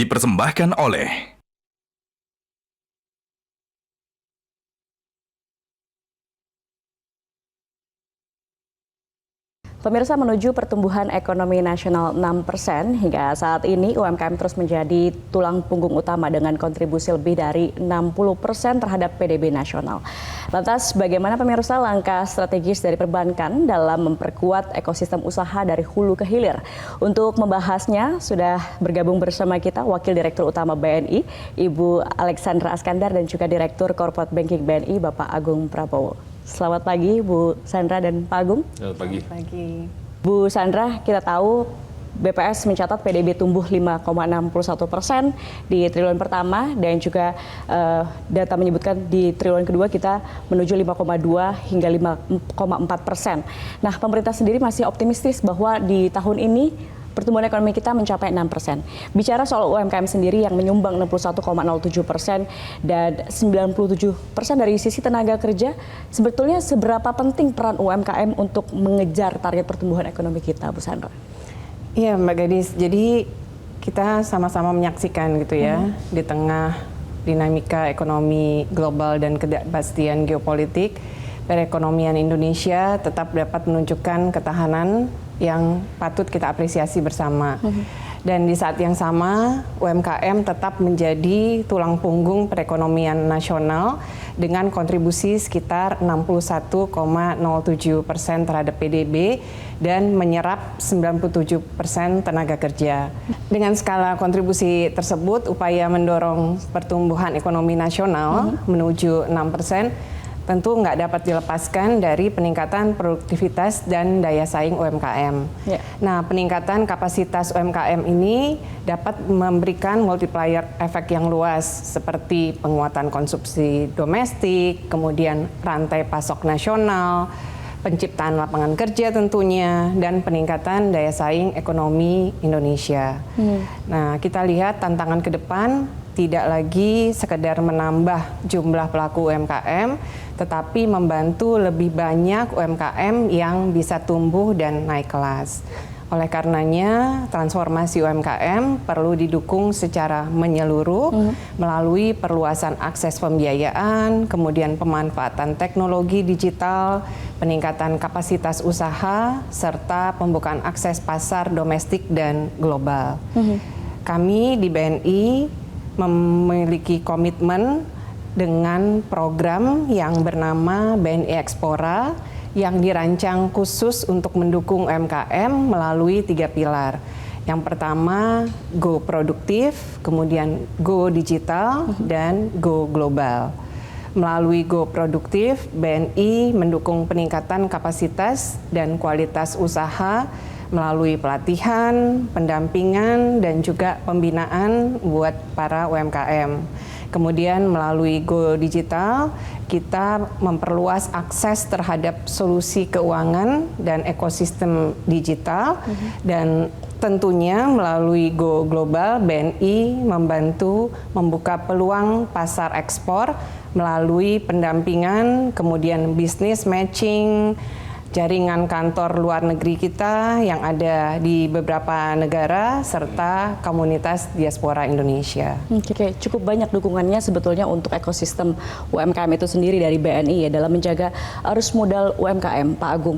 dipersembahkan oleh Pemirsa, menuju pertumbuhan ekonomi nasional 6% hingga saat ini UMKM terus menjadi tulang punggung utama dengan kontribusi lebih dari 60% terhadap PDB nasional. Lantas bagaimana pemirsa langkah strategis dari perbankan dalam memperkuat ekosistem usaha dari hulu ke hilir? Untuk membahasnya sudah bergabung bersama kita Wakil Direktur Utama BNI, Ibu Alexandra Askandar, dan juga Direktur Corporate Banking BNI, Bapak Agung Prabowo. Selamat pagi Bu Sandra dan Pak Agung. Selamat pagi. Selamat pagi. Bu Sandra, kita tahu BPS mencatat PDB tumbuh 5,61% di triwulan pertama dan juga data menyebutkan di triwulan kedua kita menuju 5,2 hingga 5,4%. Nah, pemerintah sendiri masih optimistis bahwa di tahun ini pertumbuhan ekonomi kita mencapai 6%. Bicara soal UMKM sendiri yang menyumbang 61,07% dan 97% dari sisi tenaga kerja, sebetulnya seberapa penting peran UMKM untuk mengejar target pertumbuhan ekonomi kita, Bu Sandra? Iya, Mbak Gadis. Jadi kita sama-sama menyaksikan gitu ya, di tengah dinamika ekonomi global dan ketidakpastian geopolitik, perekonomian Indonesia tetap dapat menunjukkan ketahanan yang patut kita apresiasi bersama. Dan di saat yang sama, UMKM tetap menjadi tulang punggung perekonomian nasional dengan kontribusi sekitar 61,07% terhadap PDB dan menyerap 97% tenaga kerja. Dengan skala kontribusi tersebut, upaya mendorong pertumbuhan ekonomi nasional menuju 6% tentu nggak dapat dilepaskan dari peningkatan produktivitas dan daya saing UMKM. Ya. Nah, peningkatan kapasitas UMKM ini dapat memberikan multiplier efek yang luas seperti penguatan konsumsi domestik, kemudian rantai pasok nasional, penciptaan lapangan kerja tentunya, dan peningkatan daya saing ekonomi Indonesia. Nah, kita lihat tantangan ke depan tidak lagi sekedar menambah jumlah pelaku UMKM, tetapi membantu lebih banyak UMKM yang bisa tumbuh dan naik kelas. Oleh karenanya, transformasi UMKM perlu didukung secara menyeluruh melalui perluasan akses pembiayaan, kemudian pemanfaatan teknologi digital, peningkatan kapasitas usaha, serta pembukaan akses pasar domestik dan global. Kami di BNI memiliki komitmen dengan program yang bernama BNI Expora yang dirancang khusus untuk mendukung UMKM melalui 3 pilar. Yang pertama, Go Produktif, kemudian Go Digital, dan Go Global. Melalui Go Produktif, BNI mendukung peningkatan kapasitas dan kualitas usaha melalui pelatihan, pendampingan, dan juga pembinaan buat para UMKM. Kemudian melalui Go Digital, kita memperluas akses terhadap solusi keuangan dan ekosistem digital. Dan tentunya melalui Go Global, BNI membantu membuka peluang pasar ekspor melalui pendampingan, kemudian business matching, jaringan kantor luar negeri kita yang ada di beberapa negara, serta komunitas diaspora Indonesia. Oke, cukup banyak dukungannya sebetulnya untuk ekosistem UMKM itu sendiri dari BNI ya dalam menjaga arus modal UMKM, Pak Agung.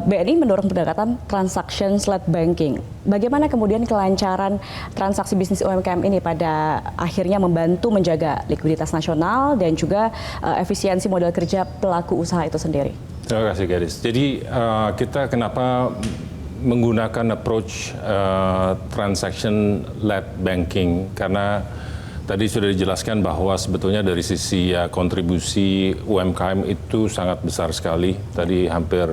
BNI mendorong pendekatan transaction-led banking. Bagaimana kemudian kelancaran transaksi bisnis UMKM ini pada akhirnya membantu menjaga likuiditas nasional dan juga efisiensi modal kerja pelaku usaha itu sendiri? Terima kasih, Gadis. Jadi kita kenapa menggunakan approach transaction-led banking? Karena tadi sudah dijelaskan bahwa sebetulnya dari sisi kontribusi UMKM itu sangat besar sekali. Tadi hampir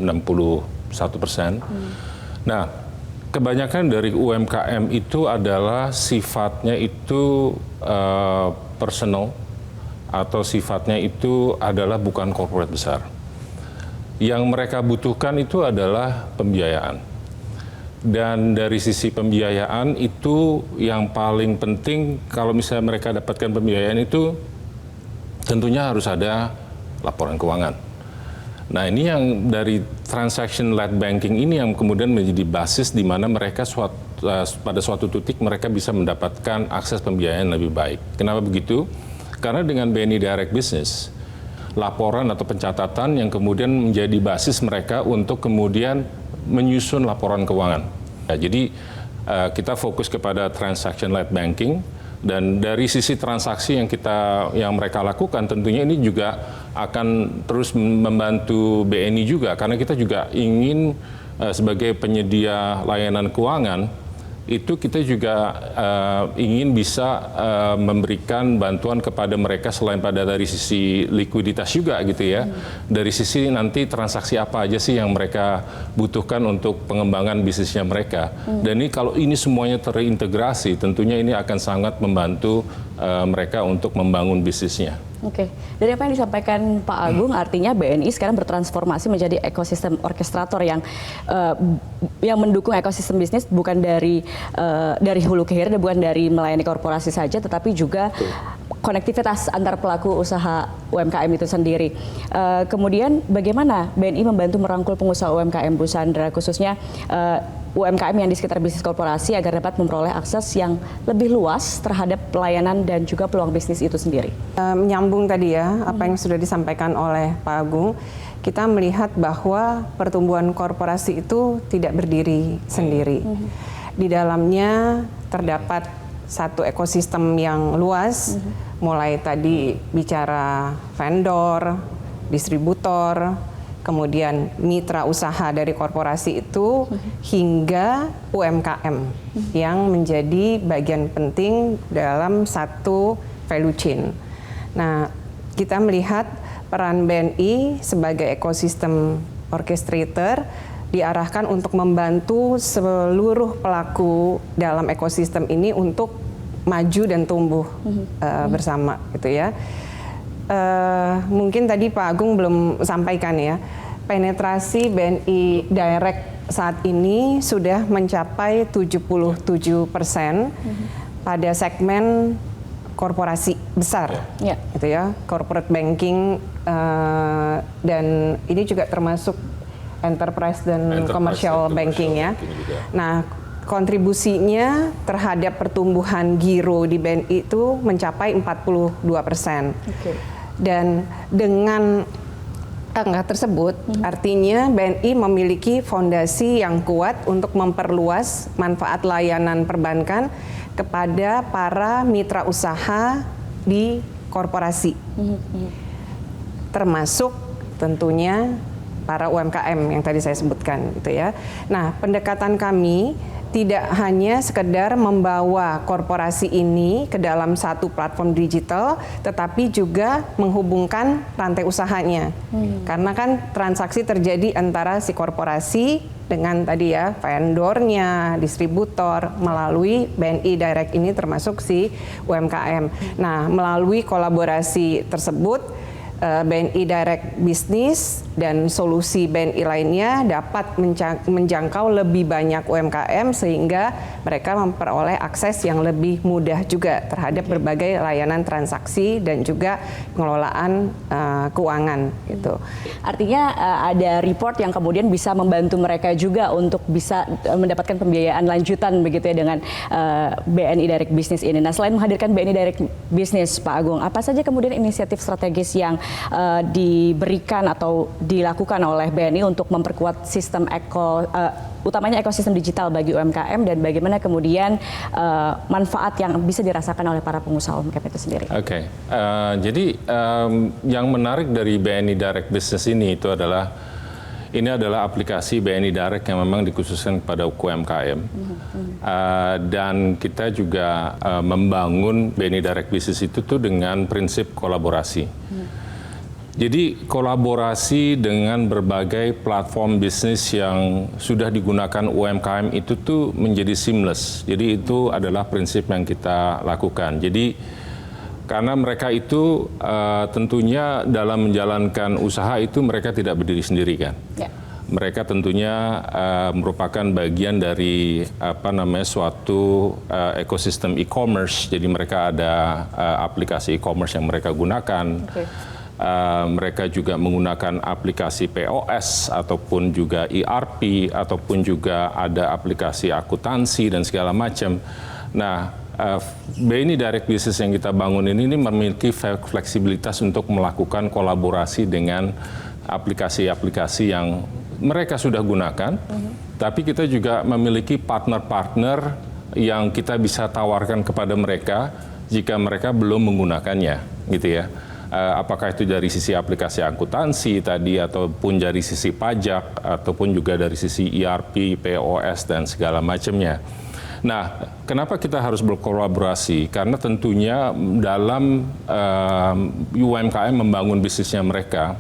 61%. Nah, kebanyakan dari UMKM itu adalah sifatnya itu personal atau sifatnya itu adalah bukan corporate besar. Yang mereka butuhkan itu adalah pembiayaan. Dan dari sisi pembiayaan itu yang paling penting kalau misalnya mereka dapatkan pembiayaan itu tentunya harus ada laporan keuangan. Nah, ini yang dari transaction-led banking ini yang kemudian menjadi basis di mana mereka pada suatu titik mereka bisa mendapatkan akses pembiayaan lebih baik. Kenapa begitu? Karena dengan BNI Direct Business, laporan atau pencatatan yang kemudian menjadi basis mereka untuk kemudian menyusun laporan keuangan. Ya, jadi kita fokus kepada transaction-led banking. Dan dari sisi transaksi yang mereka lakukan, tentunya ini juga akan terus membantu BNI juga, karena kita juga ingin sebagai penyedia layanan keuangan itu kita juga ingin bisa memberikan bantuan kepada mereka selain pada dari sisi likuiditas juga gitu ya, dari sisi nanti transaksi apa aja sih yang mereka butuhkan untuk pengembangan bisnisnya mereka. Dan ini kalau ini semuanya terintegrasi, tentunya ini akan sangat membantu mereka untuk membangun bisnisnya. Oke, dari apa yang disampaikan Pak Agung, artinya BNI sekarang bertransformasi menjadi ekosistem orkestrator yang mendukung ekosistem bisnis bukan dari hulu ke hilir, bukan dari melayani korporasi saja, tetapi juga konektivitas antar pelaku usaha UMKM itu sendiri. Kemudian bagaimana BNI membantu merangkul pengusaha UMKM, Bu Sandra, khususnya UMKM yang di sekitar bisnis korporasi agar dapat memperoleh akses yang lebih luas terhadap pelayanan dan juga peluang bisnis itu sendiri? Menyambung tadi ya, apa yang sudah disampaikan oleh Pak Agung, kita melihat bahwa pertumbuhan korporasi itu tidak berdiri sendiri. Di dalamnya terdapat satu ekosistem yang luas, mulai tadi bicara vendor, distributor, kemudian mitra usaha dari korporasi itu, hingga UMKM yang menjadi bagian penting dalam satu value chain. Nah, kita melihat peran BNI sebagai ekosistem orchestrator diarahkan untuk membantu seluruh pelaku dalam ekosistem ini untuk maju dan tumbuh bersama, gitu ya. Mungkin tadi Pak Agung belum sampaikan ya, penetrasi BNI Direct saat ini sudah mencapai 77% pada segmen korporasi besar, gitu ya, corporate banking, dan ini juga termasuk enterprise dan commercial banking ya. Nah, kontribusinya terhadap pertumbuhan giro di BNI itu mencapai 42%. Dan dengan angka tersebut, artinya BNI memiliki fondasi yang kuat untuk memperluas manfaat layanan perbankan kepada para mitra usaha di korporasi, termasuk tentunya para UMKM yang tadi saya sebutkan, gitu ya. Nah, pendekatan kami tidak hanya sekedar membawa korporasi ini ke dalam satu platform digital, tetapi juga menghubungkan rantai usahanya. Karena kan transaksi terjadi antara si korporasi dengan tadi ya vendornya, distributor, melalui BNI Direct ini termasuk si UMKM. Nah, melalui kolaborasi tersebut, BNI Direct Business dan solusi BNI lainnya dapat menjangkau lebih banyak UMKM sehingga mereka memperoleh akses yang lebih mudah juga terhadap berbagai layanan transaksi dan juga pengelolaan keuangan gitu. Artinya ada report yang kemudian bisa membantu mereka juga untuk bisa mendapatkan pembiayaan lanjutan begitu ya dengan BNI Direct Business ini. Nah, selain menghadirkan BNI Direct Business, Pak Agung, apa saja kemudian inisiatif strategis yang diberikan atau dilakukan oleh BNI untuk memperkuat sistem utamanya ekosistem digital bagi UMKM, dan bagaimana kemudian manfaat yang bisa dirasakan oleh para pengusaha UMKM itu sendiri? Oke, jadi yang menarik dari BNI Direct Business ini adalah aplikasi BNI Direct yang memang dikhususkan kepada UMKM. Dan kita juga membangun BNI Direct Business itu tuh dengan prinsip kolaborasi. Jadi kolaborasi dengan berbagai platform bisnis yang sudah digunakan UMKM itu tuh menjadi seamless. Jadi itu adalah prinsip yang kita lakukan. Jadi karena mereka itu tentunya dalam menjalankan usaha itu mereka tidak berdiri sendiri kan. Mereka tentunya merupakan bagian dari suatu ekosistem e-commerce. Jadi mereka ada aplikasi e-commerce yang mereka gunakan. mereka juga menggunakan aplikasi POS ataupun juga ERP ataupun juga ada aplikasi akuntansi dan segala macam. Nah, BNI Direct Business yang kita bangun ini memiliki fleksibilitas untuk melakukan kolaborasi dengan aplikasi-aplikasi yang mereka sudah gunakan, tapi kita juga memiliki partner-partner yang kita bisa tawarkan kepada mereka jika mereka belum menggunakannya, gitu ya. Apakah itu dari sisi aplikasi akuntansi tadi, ataupun dari sisi pajak, ataupun juga dari sisi ERP, POS, dan segala macamnya. Nah, kenapa kita harus berkolaborasi? Karena tentunya dalam UMKM membangun bisnisnya mereka,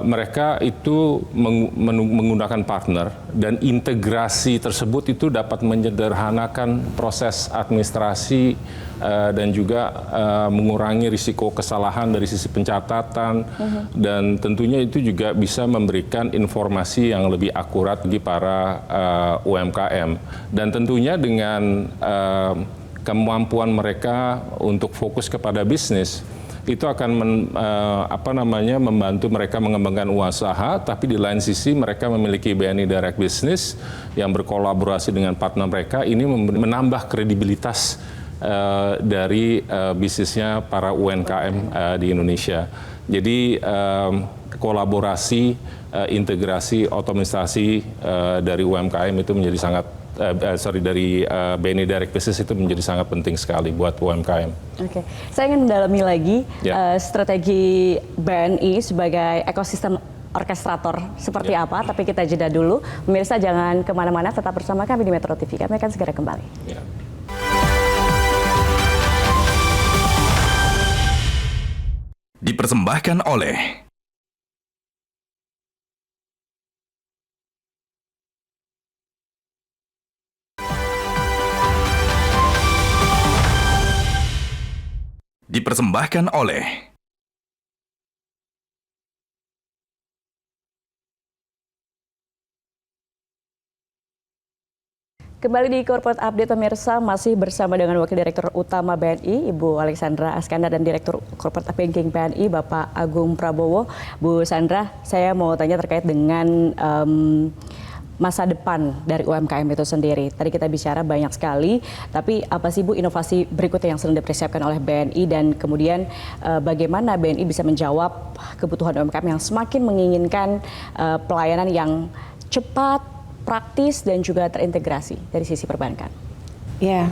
mereka itu menggunakan partner, dan integrasi tersebut itu dapat menyederhanakan proses administrasi dan juga mengurangi risiko kesalahan dari sisi pencatatan, dan tentunya itu juga bisa memberikan informasi yang lebih akurat bagi para UMKM. Dan tentunya dengan kemampuan mereka untuk fokus kepada bisnis, itu akan membantu mereka mengembangkan usaha, tapi di lain sisi mereka memiliki BNI Direct Business yang berkolaborasi dengan partner mereka, ini menambah kredibilitas dari bisnisnya para UMKM di Indonesia. Jadi kolaborasi, integrasi, otomatisasi dari UMKM itu menjadi sangat dari BNI Direct Business itu menjadi sangat penting sekali buat UMKM. Oke, saya ingin mendalami lagi strategi BNI sebagai ekosistem orkestrator seperti apa, tapi kita jeda dulu. Pemirsa jangan kemana-mana, tetap bersama kami di Metro TV, kami akan segera kembali. Dipersembahkan oleh Kembali di Corporate Update pemirsa, masih bersama dengan Wakil Direktur Utama BNI, Ibu Alexandra Askanda, dan Direktur Corporate Banking BNI, Bapak Agung Prabowo. Bu Sandra, saya mau tanya terkait dengan masa depan dari UMKM itu sendiri. Tadi kita bicara banyak sekali, tapi apa sih Bu inovasi berikutnya yang sedang dipersiapkan oleh BNI, dan kemudian bagaimana BNI bisa menjawab kebutuhan UMKM yang semakin menginginkan pelayanan yang cepat, praktis, dan juga terintegrasi dari sisi perbankan? Ya,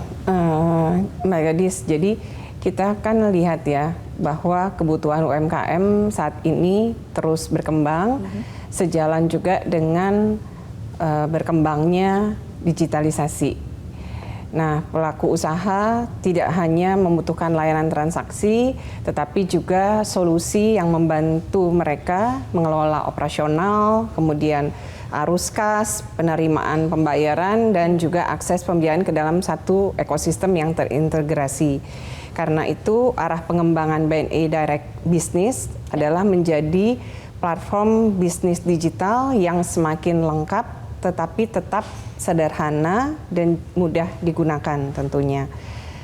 Mbak Gadis, jadi kita kan lihat ya bahwa kebutuhan UMKM saat ini terus berkembang, sejalan juga dengan berkembangnya digitalisasi. Nah, pelaku usaha tidak hanya membutuhkan layanan transaksi, tetapi juga solusi yang membantu mereka mengelola operasional, kemudian arus kas, penerimaan pembayaran, dan juga akses pembiayaan ke dalam satu ekosistem yang terintegrasi. Karena itu, arah pengembangan BNI Direct Business adalah menjadi platform bisnis digital yang semakin lengkap, tetapi tetap sederhana dan mudah digunakan tentunya.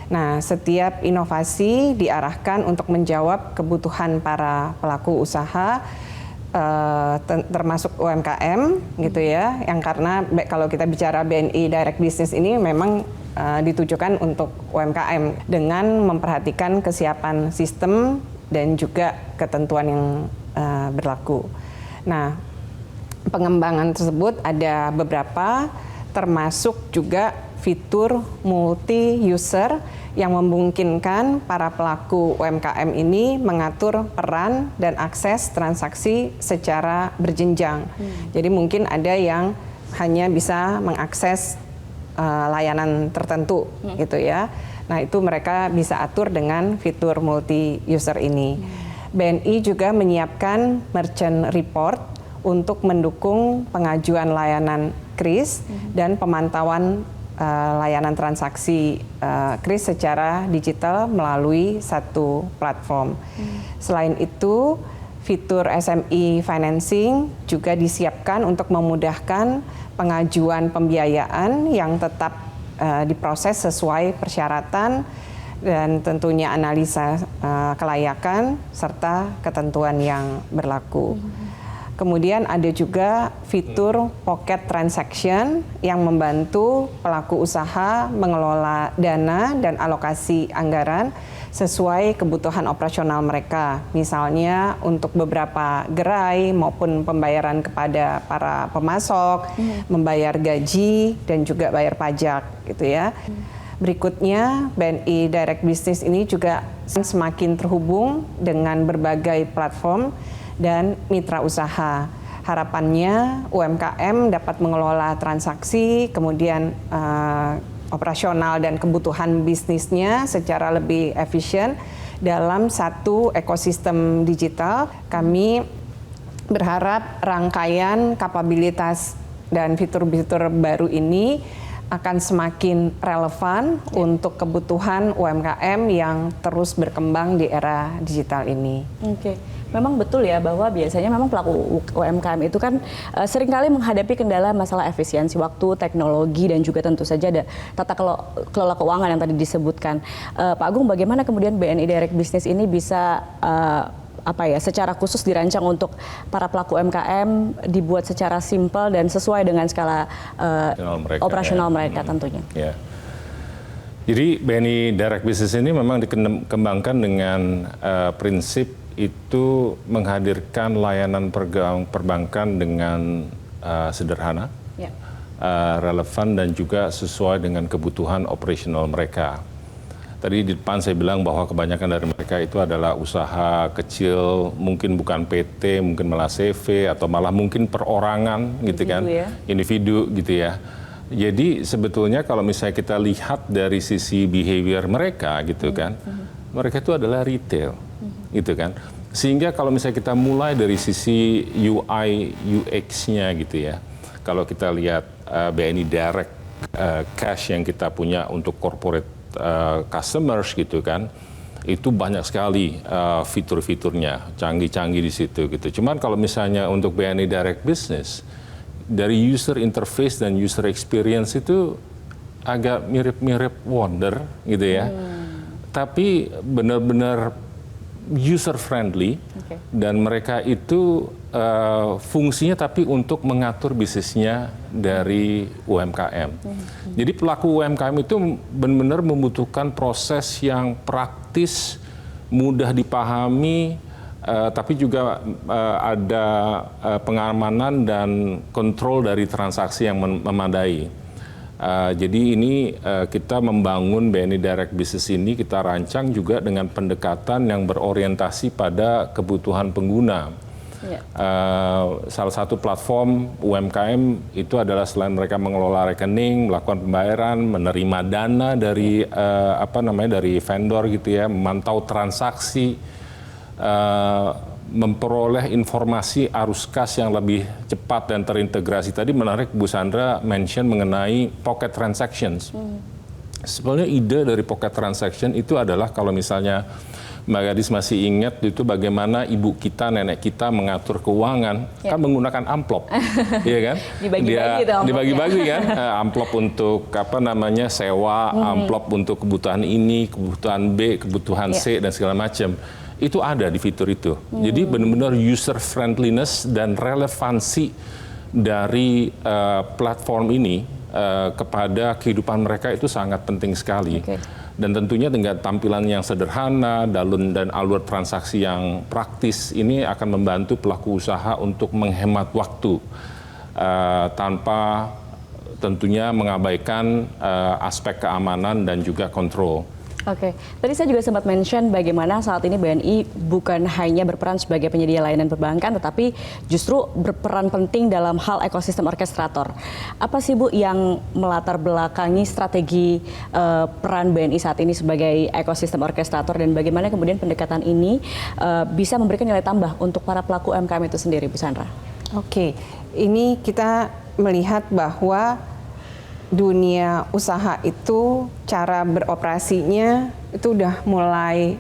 Nah, setiap inovasi diarahkan untuk menjawab kebutuhan para pelaku usaha, termasuk UMKM gitu ya, yang karena kalau kita bicara BNI Direct Business ini memang ditujukan untuk UMKM dengan memperhatikan kesiapan sistem dan juga ketentuan yang berlaku. Nah, pengembangan tersebut ada beberapa, termasuk juga fitur multi-user yang memungkinkan para pelaku UMKM ini mengatur peran dan akses transaksi secara berjenjang. Jadi mungkin ada yang hanya bisa mengakses layanan tertentu gitu ya. Nah, itu mereka bisa atur dengan fitur multi-user ini. BNI juga menyiapkan merchant report untuk mendukung pengajuan layanan KRIS dan pemantauan layanan transaksi KRIS secara digital melalui satu platform. Selain itu, fitur SME financing juga disiapkan untuk memudahkan pengajuan pembiayaan yang tetap diproses sesuai persyaratan dan tentunya analisa kelayakan serta ketentuan yang berlaku. Kemudian ada juga fitur pocket transaction yang membantu pelaku usaha mengelola dana dan alokasi anggaran sesuai kebutuhan operasional mereka. Misalnya untuk beberapa gerai maupun pembayaran kepada para pemasok, membayar gaji dan juga bayar pajak gitu ya. Berikutnya, BNI Direct Business ini juga semakin terhubung dengan berbagai platform dan mitra usaha. Harapannya UMKM dapat mengelola transaksi, kemudian operasional dan kebutuhan bisnisnya secara lebih efisien dalam satu ekosistem digital. Kami berharap rangkaian kapabilitas dan fitur-fitur baru ini akan semakin relevan untuk kebutuhan UMKM yang terus berkembang di era digital ini. Oke, memang betul ya bahwa biasanya memang pelaku UMKM itu kan seringkali menghadapi kendala masalah efisiensi waktu, teknologi, dan juga tentu saja ada tata kelola keuangan yang tadi disebutkan. Pak Agung, bagaimana kemudian BNI Direct Business ini bisa secara khusus dirancang untuk para pelaku UMKM, dibuat secara simpel dan sesuai dengan skala operasional mereka tentunya. Ya. Jadi BNI Direct Business ini memang dikembangkan dengan prinsip itu menghadirkan layanan perbankan dengan sederhana, relevan dan juga sesuai dengan kebutuhan operasional mereka. Tadi di depan saya bilang bahwa kebanyakan dari mereka itu adalah usaha kecil, mungkin bukan PT, mungkin malah CV, atau malah mungkin perorangan gitu kan, individu gitu ya. Jadi sebetulnya kalau misalnya kita lihat dari sisi behavior mereka gitu kan, mereka itu adalah retail gitu kan. Sehingga kalau misalnya kita mulai dari sisi UI, UX-nya gitu ya, kalau kita lihat BNI Direct Cash yang kita punya untuk corporate customers gitu kan, itu banyak sekali fitur-fiturnya, canggih-canggih di situ gitu. Cuman kalau misalnya untuk BNI Direct Business, dari user interface dan user experience itu agak mirip-mirip Wonder gitu ya. Tapi benar-benar user friendly, dan mereka itu fungsinya tapi untuk mengatur bisnisnya dari UMKM. Jadi pelaku UMKM itu benar-benar membutuhkan proses yang praktis, mudah dipahami, tapi juga ada pengamanan dan kontrol dari transaksi yang memadai. Jadi ini kita membangun BNI Direct Business ini, kita rancang juga dengan pendekatan yang berorientasi pada kebutuhan pengguna. Salah satu platform UMKM itu adalah selain mereka mengelola rekening, melakukan pembayaran, menerima dana dari dari vendor gitu ya, memantau transaksi, memperoleh informasi arus kas yang lebih cepat dan terintegrasi. Tadi menarik Bu Sandra mention mengenai pocket transactions. Sebenarnya ide dari pocket transaction itu adalah kalau misalnya Mbak Gadis masih ingat itu bagaimana ibu kita, nenek kita mengatur keuangan, kan menggunakan amplop, iya kan? Dibagi-bagi kan, amplop untuk sewa, amplop untuk kebutuhan ini, kebutuhan B, kebutuhan C dan segala macam. Itu ada di fitur itu. Jadi benar-benar user friendliness dan relevansi dari platform ini kepada kehidupan mereka itu sangat penting sekali. Dan tentunya dengan tampilan yang sederhana, dan alur transaksi yang praktis ini akan membantu pelaku usaha untuk menghemat waktu tanpa tentunya mengabaikan aspek keamanan dan juga kontrol. Oke, tadi saya juga sempat mention bagaimana saat ini BNI bukan hanya berperan sebagai penyedia layanan perbankan, tetapi justru berperan penting dalam hal ekosistem orkestrator. Apa sih Bu yang melatar belakangi strategi peran BNI saat ini sebagai ekosistem orkestrator, dan bagaimana kemudian pendekatan ini bisa memberikan nilai tambah untuk para pelaku UMKM itu sendiri, Bu Sandra? Oke, ini kita melihat bahwa dunia usaha itu cara beroperasinya itu udah mulai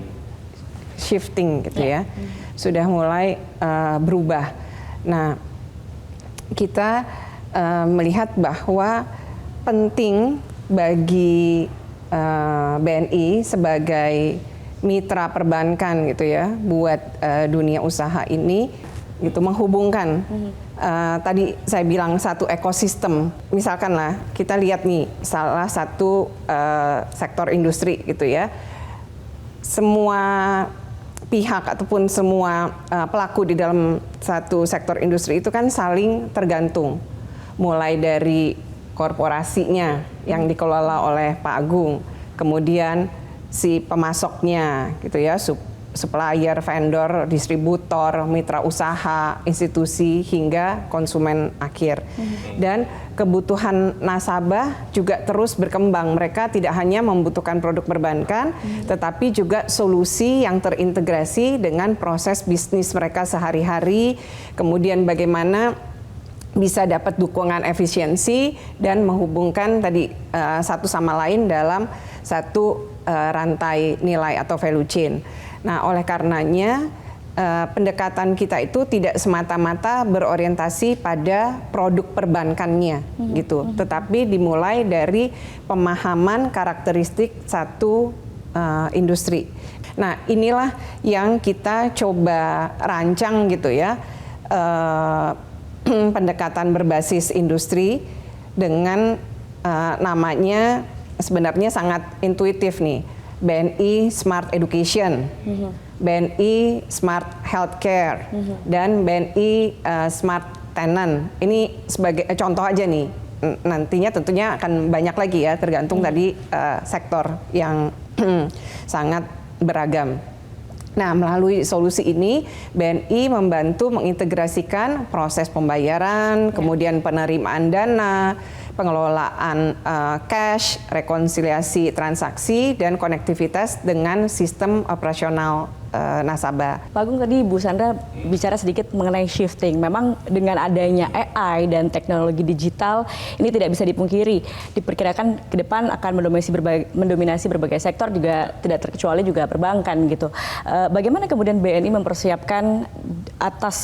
shifting gitu ya, sudah mulai berubah. Nah, kita melihat bahwa penting bagi BNI sebagai mitra perbankan gitu ya buat dunia usaha ini gitu, menghubungkan tadi saya bilang satu ekosistem. Misalkan lah kita lihat nih salah satu sektor industri gitu ya, semua pihak ataupun semua pelaku di dalam satu sektor industri itu kan saling tergantung, mulai dari korporasinya yang dikelola oleh Pak Agung, kemudian si pemasoknya gitu ya, supplier, vendor, distributor, mitra usaha, institusi hingga konsumen akhir. Dan kebutuhan nasabah juga terus berkembang. Mereka tidak hanya membutuhkan produk perbankan, tetapi juga solusi yang terintegrasi dengan proses bisnis mereka sehari-hari. Kemudian bagaimana bisa dapat dukungan efisiensi dan menghubungkan tadi satu sama lain dalam satu rantai nilai atau value chain. Nah, oleh karenanya pendekatan kita itu tidak semata-mata berorientasi pada produk perbankannya gitu, tetapi dimulai dari pemahaman karakteristik satu industri. Nah, inilah yang kita coba rancang gitu ya. Pendekatan berbasis industri dengan namanya sebenarnya sangat intuitif nih, BNI Smart Education, BNI Smart Healthcare, dan BNI Smart Tenant. Ini sebagai contoh aja nih, nantinya tentunya akan banyak lagi ya, tergantung tadi sektor yang sangat beragam. Nah, melalui solusi ini, BNI membantu mengintegrasikan proses pembayaran, kemudian penerimaan dana, pengelolaan cash, rekonsiliasi transaksi, dan konektivitas dengan sistem operasional nasabah. Pak Agung, tadi Bu Sandra bicara sedikit mengenai shifting. Memang dengan adanya AI dan teknologi digital, ini tidak bisa dipungkiri. Diperkirakan ke depan akan mendominasi berbagai sektor, juga tidak terkecuali juga perbankan gitu. Bagaimana kemudian BNI mempersiapkan atas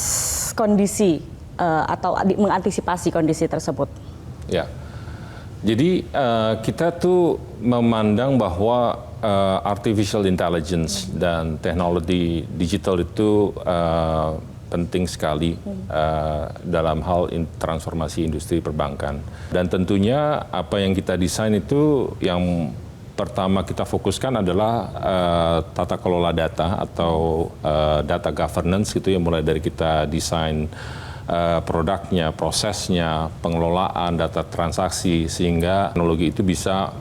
kondisi atau mengantisipasi kondisi tersebut? Ya, jadi kita tuh memandang bahwa artificial intelligence dan teknologi digital itu penting sekali dalam hal transformasi industri perbankan. Dan tentunya apa yang kita desain itu yang pertama kita fokuskan adalah tata kelola data atau data governance gitu ya, mulai dari kita desain produknya, prosesnya, pengelolaan data transaksi, sehingga teknologi itu bisa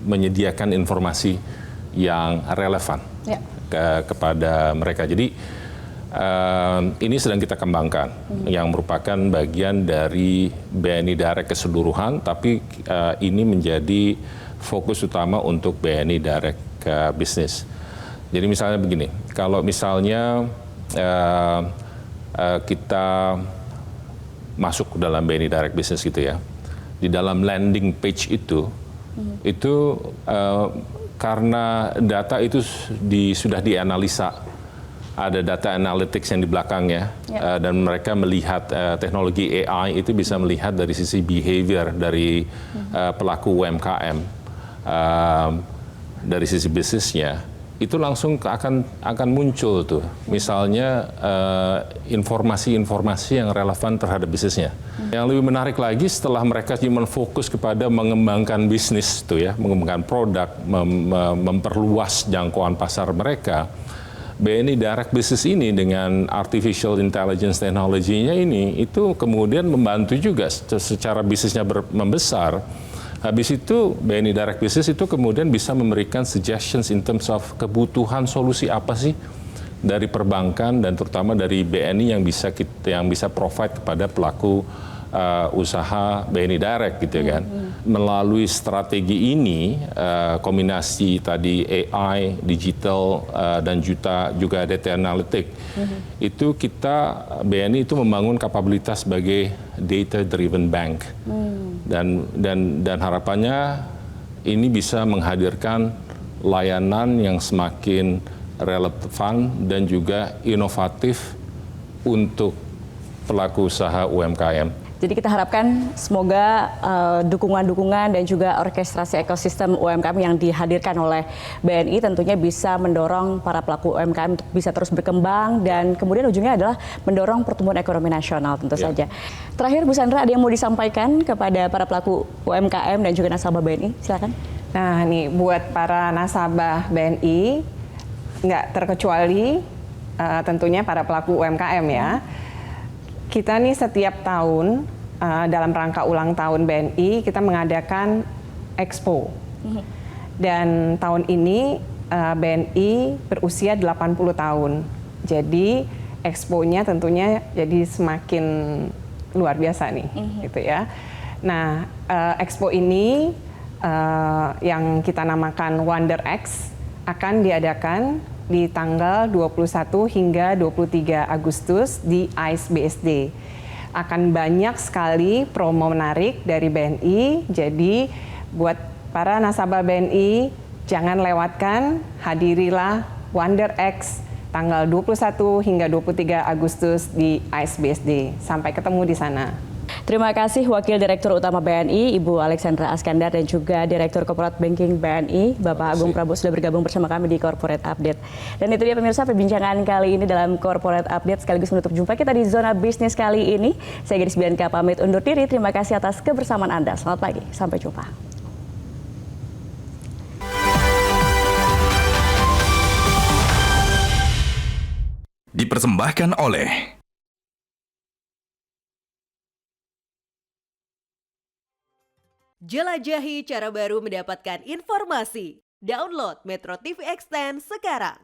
menyediakan informasi yang relevan kepada mereka. Jadi ini sedang kita kembangkan, yang merupakan bagian dari BNI Direct keseluruhan, tapi ini menjadi fokus utama untuk BNI Direct Business. Jadi misalnya begini, kalau misalnya kita masuk ke dalam BNI Direct Business gitu ya, di dalam landing page itu karena data itu sudah dianalisa, ada data analytics yang di belakangnya, dan mereka melihat teknologi AI itu bisa melihat dari sisi behavior dari pelaku UMKM, dari sisi bisnisnya, itu langsung akan muncul tuh, misalnya informasi-informasi yang relevan terhadap bisnisnya. Yang lebih menarik lagi, setelah mereka cuma fokus kepada mengembangkan bisnis tuh ya, mengembangkan produk, memperluas jangkauan pasar mereka, BNI Direct Business ini dengan artificial intelligence teknologinya ini itu kemudian membantu juga secara bisnisnya membesar. Habis itu BNI Direct Business itu kemudian bisa memberikan suggestions in terms of kebutuhan solusi apa sih dari perbankan dan terutama dari BNI yang bisa provide kepada pelaku usaha BNI Direct gitu kan. Melalui strategi ini, kombinasi tadi AI, digital, dan juga data analytic, itu BNI itu membangun kapabilitas sebagai data driven bank. Dan harapannya ini bisa menghadirkan layanan yang semakin relevan dan juga inovatif untuk pelaku usaha UMKM. Jadi kita harapkan semoga dukungan-dukungan dan juga orkestrasi ekosistem UMKM yang dihadirkan oleh BNI tentunya bisa mendorong para pelaku UMKM untuk bisa terus berkembang dan kemudian ujungnya adalah mendorong pertumbuhan ekonomi nasional tentu saja. Terakhir Bu Sandra, ada yang mau disampaikan kepada para pelaku UMKM dan juga nasabah BNI? Silakan. Nah, nih buat para nasabah BNI, nggak terkecuali tentunya para pelaku UMKM ya. Kita nih setiap tahun dalam rangka ulang tahun BNI kita mengadakan Expo. Dan tahun ini BNI berusia 80 tahun. Jadi Expo-nya tentunya jadi semakin luar biasa nih, gitu ya. Nah, Expo ini yang kita namakan Wonder X akan diadakan di tanggal 21 hingga 23 Agustus di ICE BSD. Akan banyak sekali promo menarik dari BNI, jadi buat para nasabah BNI jangan lewatkan, hadirilah Wonder X tanggal 21 hingga 23 Agustus di ICE BSD. Sampai ketemu di sana. Terima kasih Wakil Direktur Utama BNI, Ibu Alexandra Askandar, dan juga Direktur Corporate Banking BNI, Bapak Agung Prabowo sudah bergabung bersama kami di Corporate Update. Dan itu dia pemirsa perbincangan kali ini dalam Corporate Update, sekaligus menutup jumpa kita di Zona Bisnis kali ini. Saya Gadis Bianca pamit undur diri, terima kasih atas kebersamaan Anda. Selamat pagi, sampai jumpa. Dipersembahkan oleh Jelajahi cara baru mendapatkan informasi. Download Metro TV Extend sekarang.